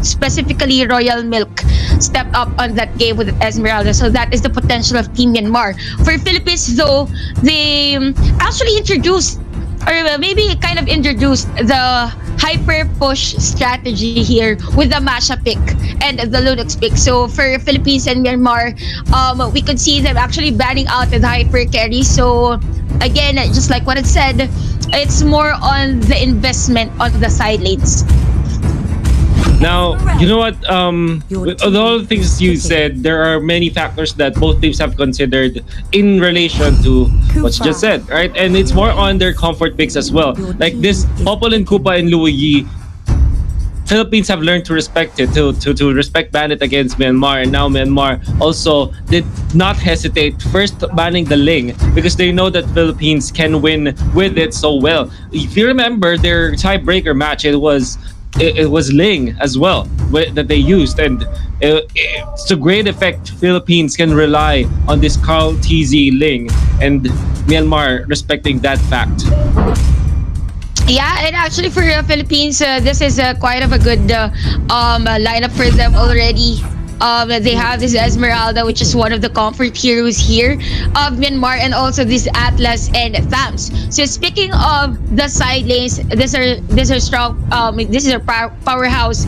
specifically Royal Milk, stepped up on that game with Esmeralda. So that is the potential of Team Myanmar. For Philippines, though, they actually introduced, or maybe kind of introduced, the hyper push strategy here with the Masha pick and the Lunux pick. So for Philippines and Myanmar, we could see them actually banning out the hyper carry. So again, just like what it said, it's more on the investment on the side lanes. Now, you know what? With all the things you said, there are many factors that both teams have considered in relation to what you just said, right? And it's more on their comfort picks as well. Like this Popol and Kupa and Luoyi, Philippines have learned to respect it, to respect ban it against Myanmar, and now Myanmar also did not hesitate first banning the Ling because they know that Philippines can win with it so well. If you remember their tiebreaker match, it was Ling as well that they used, and it's to great effect. Philippines can rely on this Carl TZ Ling, and Myanmar respecting that fact. Yeah, and actually for Philippines, this is quite of a good lineup for them already. They have this Esmeralda, which is one of the comfort heroes here of Myanmar, and also this Atlas and Thams. So speaking of the side lanes, these are strong. This is a powerhouse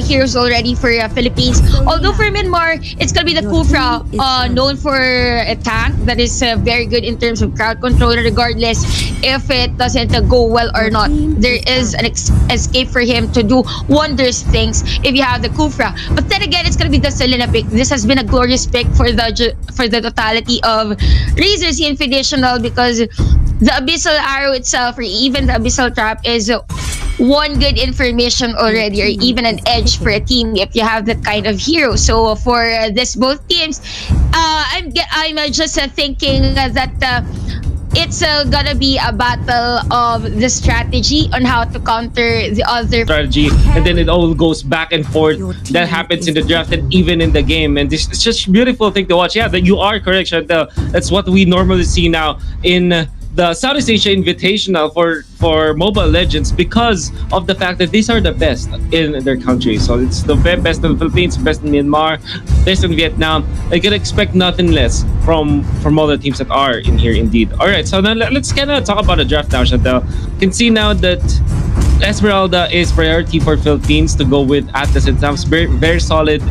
heroes already for Philippines. Although for Myanmar, it's gonna be the Kufra, known for a tank that is very good in terms of crowd control. Regardless if it doesn't go well or not, there is an escape for him to do wondrous things if you have the Kufra. But then again, it's gonna be the Selena pick. This has been a glorious pick for the totality of Razer's Invitational, because the Abyssal Arrow itself, or even the Abyssal Trap, is one good information already, or even an edge for a team if you have that kind of hero. So for this both teams, I'm just thinking that it's gonna be a battle of the strategy on how to counter the other strategy, and then it all goes back and forth. That happens in the draft and even in the game, and it's just a beautiful thing to watch. Yeah, that you are correct, Chantel. That's what we normally see now in the Southeast Asia Invitational for Mobile Legends, because of the fact that these are the best in their country. So it's the best in the Philippines, best in Myanmar, best in Vietnam. I can expect nothing less from all the teams that are in here indeed. All right, so now let's kind of talk about the draft now, Chantel. You can see now that Esmeralda is priority for Philippines to go with Atlas and Thams. Very, very solid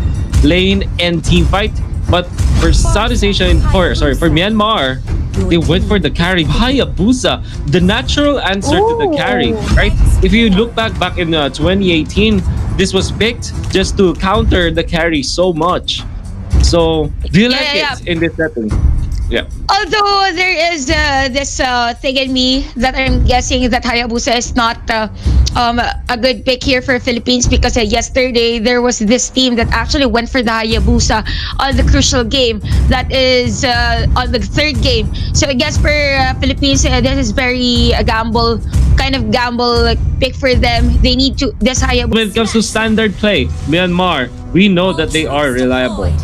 lane and team fight. But for Southeast Asia, for Myanmar, they went for the carry, Hayabusa, the natural answer to the carry, right? If you look back in 2018, this was picked just to counter the carry so much. So, do you like it in this setting? Yeah. Although there is this thing in me that I'm guessing that Hayabusa is not a good pick here for Philippines, because yesterday there was this team that actually went for the Hayabusa on the crucial game, that is on the third game. So I guess for Philippines, this is very a gamble pick for them. They need to this Hayabusa. When it comes to standard play, Myanmar, we know that they are reliable.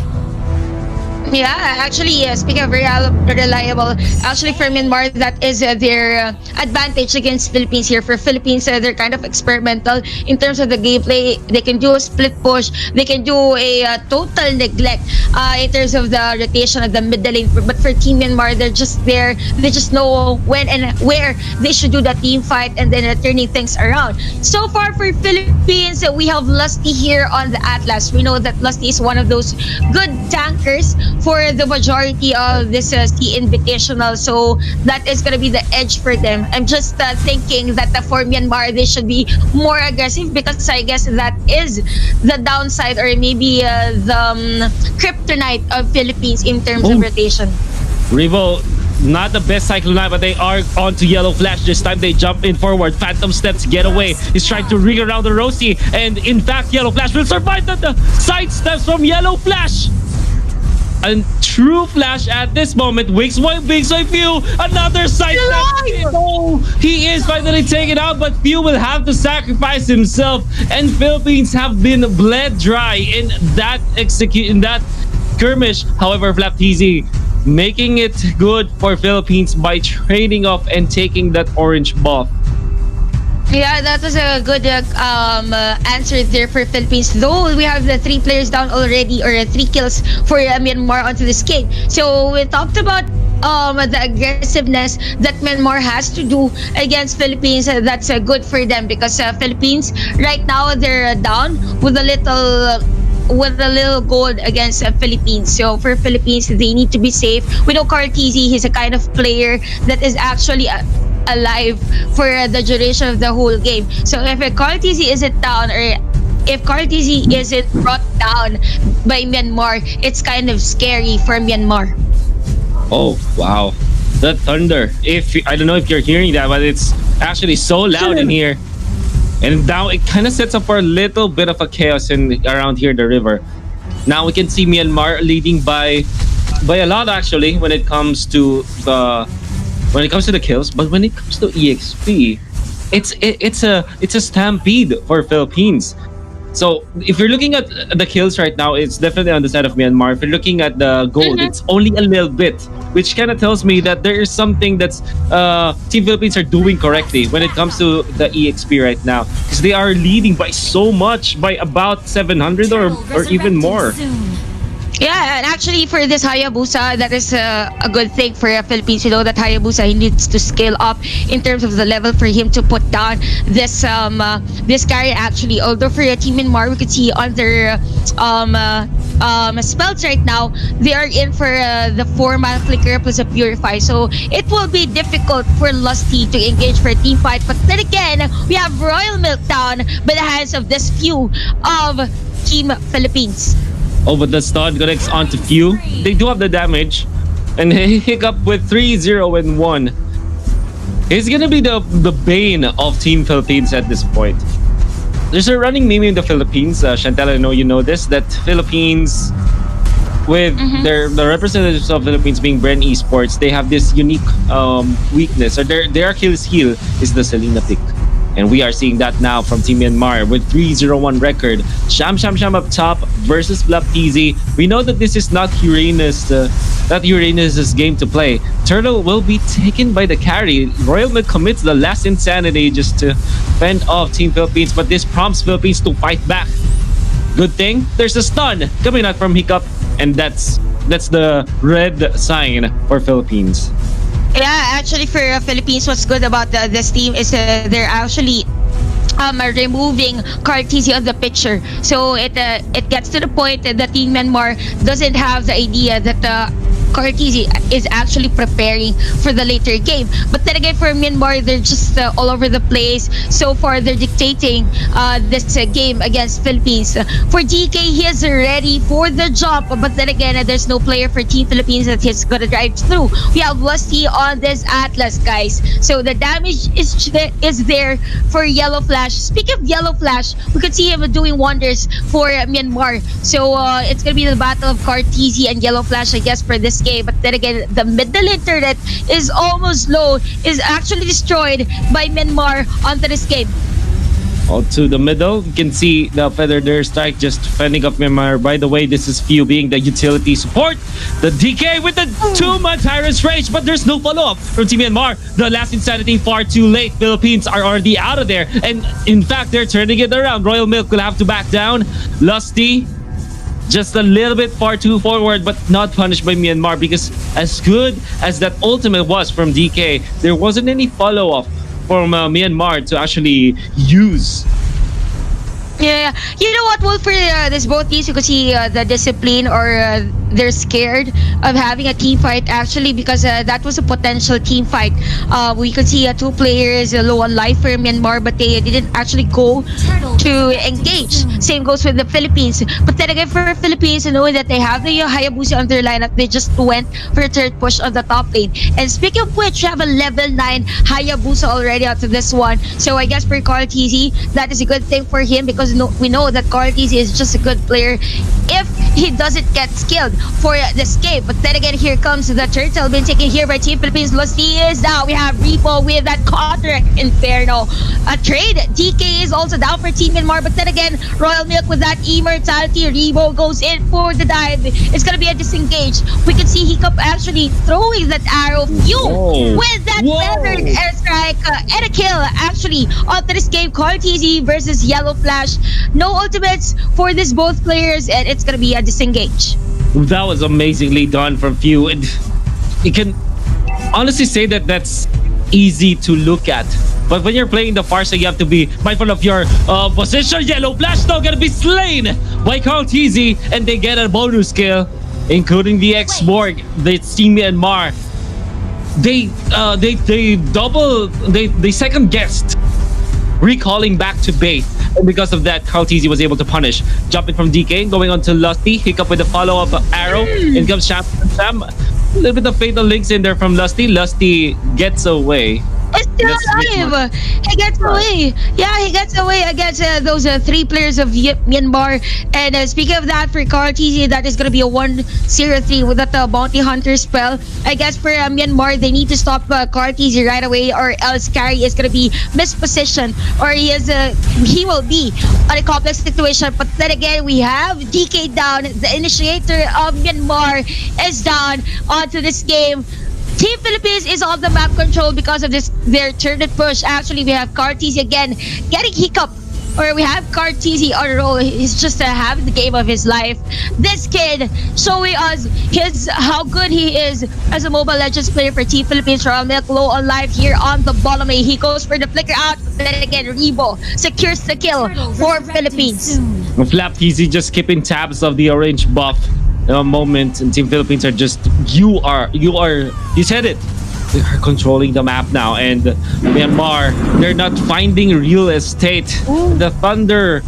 Yeah, actually, speaking of reliable, actually for Myanmar, that is their advantage against Philippines here. For Philippines, they're kind of experimental in terms of the gameplay. They can do a split push. They can do a total neglect in terms of the rotation of the middle lane. But for Team Myanmar, they're just there. They just know when and where they should do the team fight, and then turning things around. So far for Philippines, we have Lusty here on the Atlas. We know that Lusty is one of those good tankers for the majority of this SEA Invitational, so that is going to be the edge for them. I'm just thinking that for Myanmar, they should be more aggressive, because I guess that is the downside, or maybe the kryptonite of Philippines in terms of rotation. Revo, not the best cycle line, but they are on to Yellow Flash. This time they jump in forward. Phantom Steps get away. He's trying to ring around the Rosie, and in fact, Yellow Flash will survive the side steps from Yellow Flash. A true flash at this moment. Wings by Few. Another side step. Oh, he is finally taken out, but Few will have to sacrifice himself. And Philippines have been bled dry in that skirmish. However, Flap TZ making it good for Philippines by trading off and taking that orange buff. Yeah, that was a good answer there for Philippines. Though we have the 3 players down already, or 3 kills for Myanmar onto this game. So we talked about the aggressiveness that Myanmar has to do against Philippines. That's good for them because Philippines right now they're down with a little gold against Philippines. So for Philippines, they need to be safe. We know Carl Tizzy, he's a kind of player that is actually alive for the duration of the whole game. So if Carl Tizzy isn't down, or if Carl Tizzy isn't brought down by Myanmar, it's kind of scary for Myanmar. Oh wow, the thunder! If I don't know if you're hearing that, but it's actually so loud in here. And now it kind of sets up for a little bit of a chaos in around here, the river. Now we can see Myanmar leading by a lot actually when it comes to the kills, but when it comes to EXP, it's a stampede for Philippines. So if you're looking at the kills right now, it's definitely on the side of Myanmar. If you're looking at the gold, it's only a little bit, which kind of tells me that there is something that's Team Philippines are doing correctly when it comes to the EXP right now, because they are leading by so much, by about 700 or even more. Yeah, and actually for this Hayabusa, that is a good thing for Philippines. You know that Hayabusa, he needs to scale up in terms of the level for him to put down this carry actually. Although for Team Myanmar, we could see on their spells right now, they are in for the 4-man flicker plus a purify. So it will be difficult for Lusty to engage for a team fight. But then again, we have Royal Milk down by the hands of this few of Team Philippines. Oh, but the stun connects onto Few. They do have the damage. And Hiccup with 3-0 and 1. He's gonna be the bane of Team Philippines at this point. There's a running meme in the Philippines, Chantal, I know you know this, that Philippines, with the representatives of Philippines being Bren Esports, they have this unique weakness, or their Achilles heel is the Selena pick. And we are seeing that now from Team Myanmar with 3-0-1 record. Sham up top versus Blaptizi. We know that this is not Uranus's game to play. Turtle will be taken by the carry. Royal Milk commits the last insanity just to fend off Team Philippines, but this prompts Philippines to fight back. Good thing there's a stun coming out from Hiccup, and that's the red sign for Philippines. Yeah, actually for Philippines, what's good about this team is they're actually removing Cartesi on the picture. So it gets to the point that the Team Myanmar doesn't have the idea that Cartesi is actually preparing for the later game. But then again, for Myanmar, they're just all over the place. So far, they're dictating this game against Philippines. For DK, he is ready for the jump. But then again, there's no player for Team Philippines that he's gonna drive through. We have Lusty on this Atlas, guys. So the damage is there for Yellow Flash. Speaking of Yellow Flash, we could see him doing wonders for Myanmar. So it's gonna be the battle of Cartesi and Yellow Flash, I guess, for this game. But then again, the middle internet is almost low, is actually destroyed by Myanmar onto this game. All to the middle, you can see the Feather Dare Strike just fending off Myanmar. By the way, this is Few being the utility support. The DK with the 2-man Tyrant's Rage, but there's no follow-up from Team Myanmar. The last insanity far too late. Philippines are already out of there. And in fact, they're turning it around. Royal Milk will have to back down. Lusty, just a little bit far too forward, but not punished by Myanmar, because as good as that ultimate was from DK, there wasn't any follow-up from Myanmar to actually use. Yeah, you know what, Wolf, for this both teams, you could see the discipline, or they're scared of having a team fight, actually, because that was a potential team fight. We could see 2 players low on life for Myanmar, but they didn't actually go to engage. Same goes with the Philippines. But then again, for Philippines, knowing that they have the Hayabusa on their lineup, they just went for a third push on the top lane. And speaking of which, we have a level 9 Hayabusa already out of this one. So I guess for Carl TZ, that is a good thing for him, because we know that Carl TZ is just a good player if he doesn't get skilled for this game. But then again, here comes the turtle being taken here by Team Philippines. Lusty is down. We have Repo with that Contract Inferno. A trade. DK is also down for Team Myanmar. But then again, Royal Royal Milk with that immortality. Rebo goes in for the dive. It's gonna be a disengage. We can see Hiccup actually throwing that arrow. Whoa. With that Whoa. feathered airstrike and a kill actually onto this game. Cartesi versus Yellow Flash. No ultimates for this both players, and it's gonna be a disengage. That was amazingly done from Few. And you can honestly say that that's easy to look at. But when you're playing the Farsa, you have to be mindful of your position. Yellow Flash now gonna be slain by Carl TZ, and they get a bonus kill, including the X-Borg, the Team Myanmar. They second guessed, recalling back to base. And because of that, Carl TZ was able to punish. Jumping from DK, going on to Lusty. Hiccup with the follow-up arrow. In comes Sham. A little bit of fatal links in there from Lusty. Lusty gets away. It's still alive. He gets away. Yeah, he gets away against those three players of Myanmar. And speaking of that, for Carl TZ, that is going to be a 1-0-3 with that Bounty Hunter spell. I guess for Myanmar, they need to stop Carl TZ right away, or else Carry is going to be mispositioned, or he will be on a complex situation. But then again, we have DK down. The initiator of Myanmar is down onto this game. Team Philippines is on the map control because of their turret push. Actually, we have Cartesi again getting Hiccup, or we have Cartesi on a roll. He's just having the game of his life. This kid showing us how good he is as a Mobile Legends player for Team Philippines. Royal Milk low on life here on the bottom lane. He goes for the flicker out. Then again, Rebo secures the kill for Philippines. Flap TZ just keeping tabs of the orange buff. Moment, and Team Philippines are just you said it, they are controlling the map now, and Myanmar, they're not finding real estate. The thunder,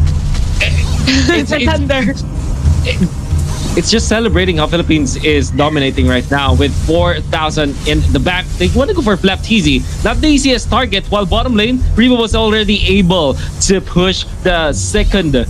it's just celebrating how Philippines is dominating right now with 4,000 in the back. They want to go for Flap TZ, not the easiest target, while bottom lane Rebo was already able to push the second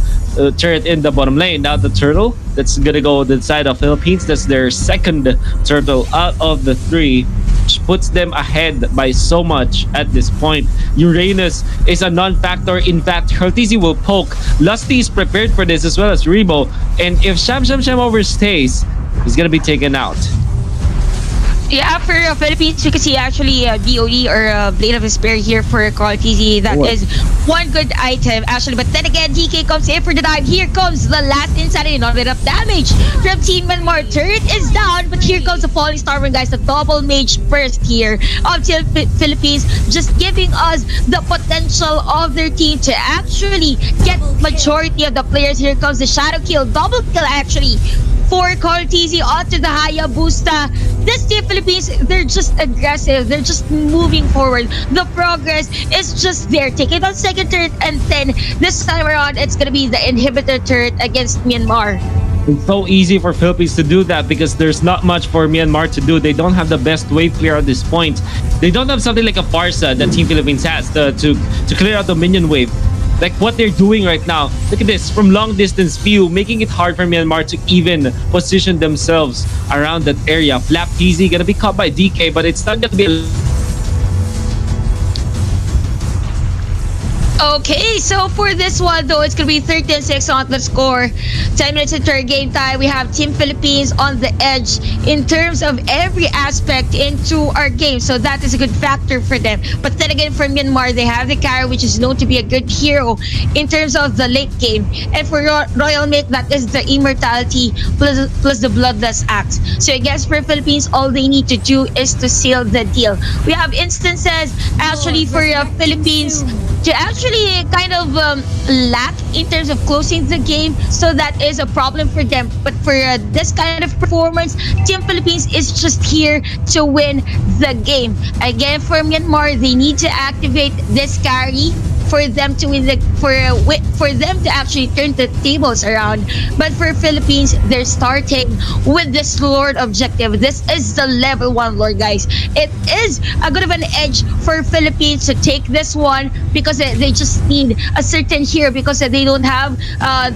turret in the bottom lane. Now the turtle that's gonna go the side of Philippines, that's their second turtle out of the three, which puts them ahead by so much at this point. Uranus is a non-factor. In fact, Cartesi will poke. Lusty is prepared for this as well as Rebo, and if Sham overstays, he's gonna be taken out. Yeah, for Philippines, you can see actually BOE or Blade of Despair here for Carl TZ. That is one good item, actually. But then again, DK comes in for the dive. Here comes the last insanity, not enough damage from Team Myanmar. Turret is down, but here comes the Falling Stormer, guys. The double mage burst here of Team Philippines, just giving us the potential of their team to actually get majority of the players. Here comes the Shadow Kill, double kill actually for Carl TZ onto the Hayabusa. This Team Philippines, they're just aggressive. They're just moving forward. The progress is just there. Take it on second turret, and then this time around, it's gonna be the inhibitor turret against Myanmar. It's so easy for Philippines to do that because there's not much for Myanmar to do. They don't have the best wave clear at this point. They don't have something like a Farsa that Team Philippines has to clear out the minion wave. Like what they're doing right now. Look at this, from long distance view, making it hard for Myanmar to even position themselves around that area. Flap TZ gonna be caught by DK, but it's not gonna be. Okay, so for this one though, it's gonna be 13-6 on the score. 10 minutes into our game time, we have Team Philippines on the edge in terms of every aspect into our game, so that is a good factor for them. But then again, for Myanmar, they have the carry, which is known to be a good hero in terms of the late game. And for Royal Milk, that is the immortality plus the bloodless axe. So I guess for Philippines, all they need to do is to seal the deal. We have instances actually for Philippines to actually kind of lack in terms of closing the game, so that is a problem for them. But for this kind of performance, Team Philippines is just here to win the game. Again, for Myanmar, they need to activate this carry for them to win for them to actually turn the tables around. But for Philippines, they're starting with this Lord objective. This is the level 1 Lord, guys. It is a good of an edge for Philippines to take this one because they just need a certain hero, because they don't have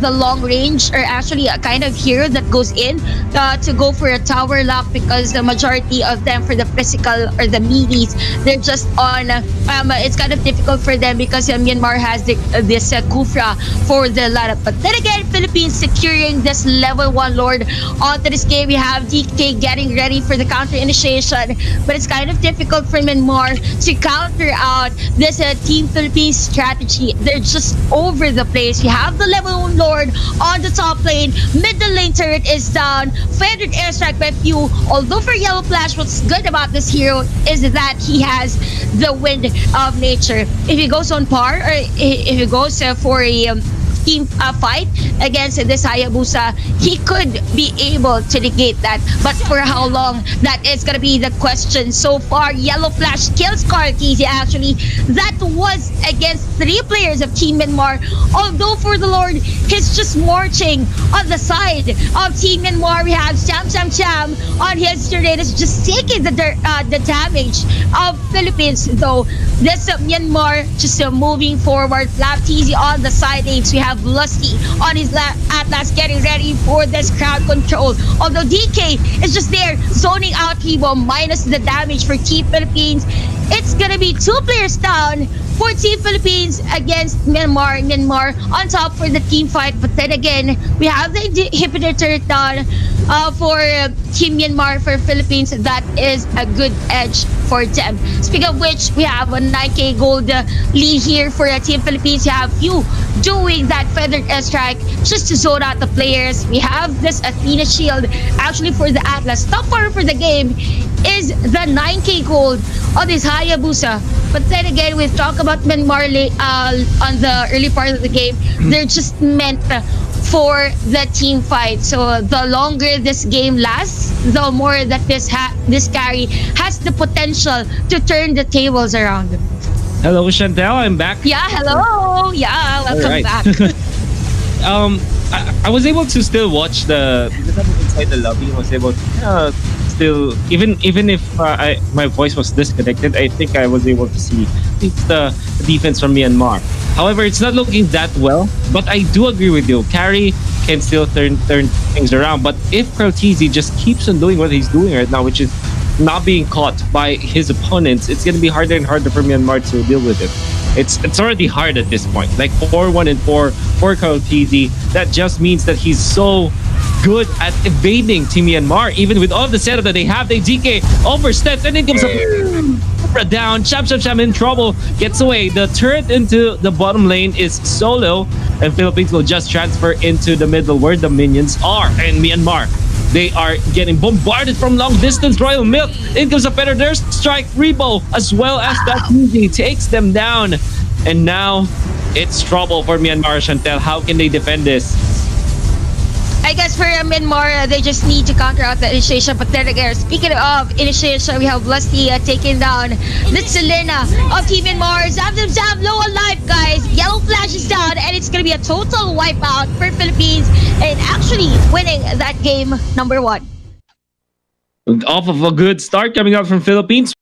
the long range, or actually a kind of hero that goes in to go for a tower lock, because the majority of them for the physical or the meaties, they're just on it's kind of difficult for them because Myanmar has this Kufra for the lineup. But then again, Philippines securing this level 1 Lord onto this game. We have DK getting ready for the counter initiation, but it's kind of difficult for Myanmar to counter out this Team Philippines strategy. They're just over the place. You have the level 1 Lord on the top lane. Middle lane turret is down. Feathered airstrike by few. Although for Yellow Flash, what's good about this hero is that he has the wind of nature. If he goes on par, or if he goes for a team fight against this Hayabusa, he could be able to negate that. But for how long, that is going to be the question. So far, Yellow Flash kills Kartizi actually. That was against 3 players of Team Myanmar. Although for the Lord, he's just marching on the side of Team Myanmar. We have Cham on his turret is just taking the damage of Philippines. Though this Myanmar just moving forward. Flaptizi on the side lanes. We have Lusty on his Atlas getting ready for this crowd control. Although DK is just there zoning out Kibo minus the damage for Team Philippines. It's gonna be 2 players down for Team Philippines against Myanmar. Myanmar on top for the team fight. But then again, we have the inhibitor turret down for Team Myanmar. For Philippines, that is a good edge for them. Speaking of which, we have a 9k gold lead here for Team Philippines. You have few doing that feathered airstrike just to zone out the players. We have this Athena shield actually for the Atlas. Top farmer for the game is the 9k gold on this Hayabusa. But then again, we've talked about Myanmar on the early part of the game. They're just meant for the team fight. So the longer this game lasts, the more that this carry has the potential to turn the tables around. Hello, Chantel. I'm back. Yeah, hello. Yeah, welcome back. I was able to still watch because I was inside the lobby. I was able to still, even if my voice was disconnected, I think I was able to see the defense from Myanmar. However, it's not looking that well, but I do agree with you. Carry can still turn things around, but if Kartizi just keeps on doing what he's doing right now, which is not being caught by his opponents, it's going to be harder and harder for Myanmar to deal with it. It's already hard at this point. Like 4-1-4 for Kartizi. That just means that he's so good at evading Team Myanmar. Even with all the setup that they have, they DK oversteps and then comes up down. Cham in trouble. Gets away. The turret into the bottom lane is solo, and Philippines will just transfer into the middle where the minions are. And Myanmar, they are getting bombarded from long distance. Royal Milk. In comes a better there strike. Rebo as well as that easy takes them down. And now it's trouble for Myanmar. Chantel, how can they defend this? I guess for Myanmar, they just need to counter out the initiation. But then again, speaking of initiation, we have Lusty taking down the Selena of Team Myanmar. Zam, low on life, guys. Yellow Flash is down, and it's going to be a total wipeout for Philippines, and actually winning that game number 1. Off of a good start coming out from Philippines.